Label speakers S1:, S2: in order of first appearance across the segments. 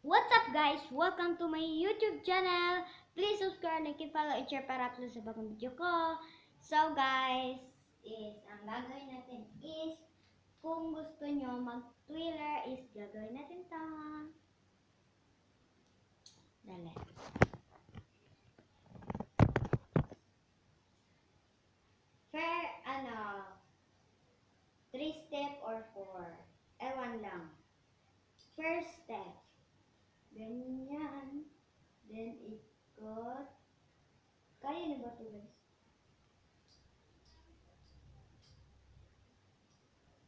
S1: What's up guys? Welcome to my YouTube channel. Please subscribe, like, follow, and share para upload sa bagong video ko. So guys, ang gagawin natin is, kung gusto nyo mag-thriller is gagawin natin to. Dali. Fair, 3 step or 4. Ewan lang. First step. Ganyan. Then ikot. Kaya na ba ito guys?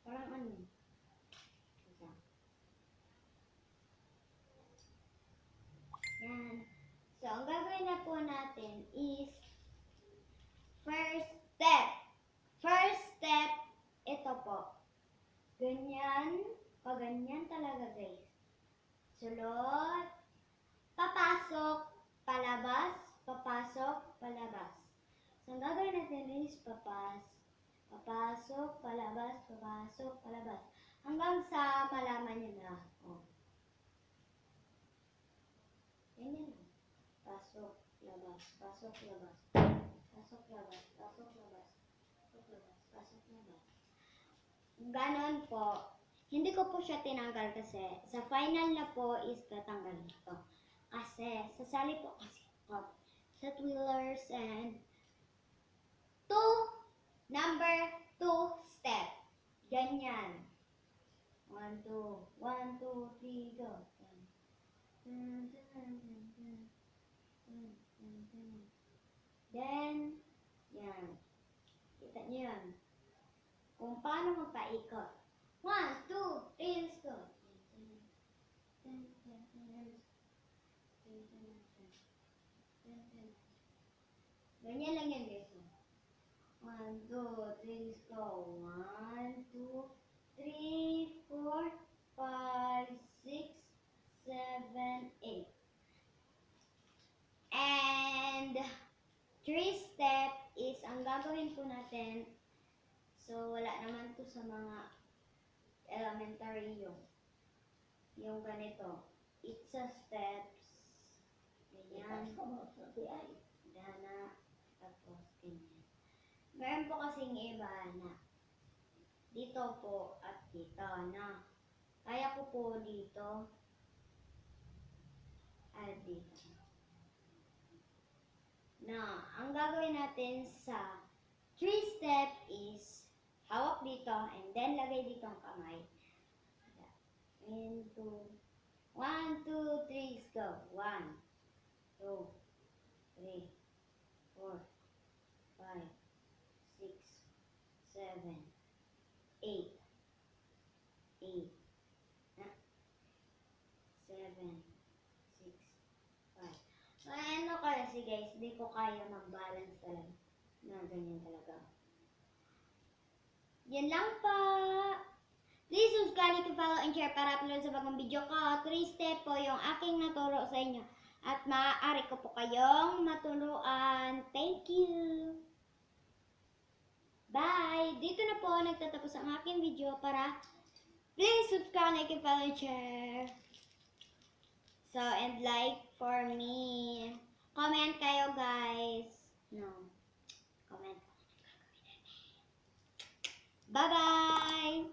S1: Parang ano? Isa. Yan. So, ang gagawin na po natin is first step. First step, ito po. Ganyan. Paganyan talaga guys. Sulot. Papasok. Palabas. Papasok. Palabas. So, ang gagawin natin is papasok, palabas, papasok, palabas. Hanggang sa malaman nyo na. Oh. Ganyan lang. Pasok, labas, pasok, labas. Pasok, labas, pasok, labas. Pasok, labas, pasok, labas. Ganon po. Hindi ko po siya tinanggal kasi sa final na po is tatanggal ito. Kasi, sasali po kasi ako sa Twillers and number 2 step. Ganyan. 1, 2, 1, 2, 3, go. Then, yan. Kita niyo yan. Kung paano magpaikot. 1, 2, 3, let's go. Ganyan lang yan guys. 1, 2, 3, let's go. 1, 2, 3, 4, 5, 6, 7, 8. And 3 step is ang gagawin po natin. So, wala naman to sa mga elementary yung ganito. It's a steps. Ganyan. Dana. Tapos, ganyan. Meron po kasing iba na dito po at dito na. Kaya ko po dito at dito. Na, ang gagawin natin sa 3 step is hawak dito and then lagay dito ang kamay. Into 1, 2, 3, go. 1, 2, 3, 4, 5, 6, 7, 8, 8, 7, 6, 5. So, ano kasi guys, hindi ko kaya mag-balance talaga. Na ganyan talaga. Yan lang pa. Please subscribe, follow, and share para upload sa bagong video ko. 3 step po yung aking naturo sa inyo. At maaari ko po kayong maturuan. Thank you. Bye! Dito na po nagtatapos ang aking video para please subscribe, follow, and share. So, and like for me. Comment kayo guys. No. Comment. Bye-bye!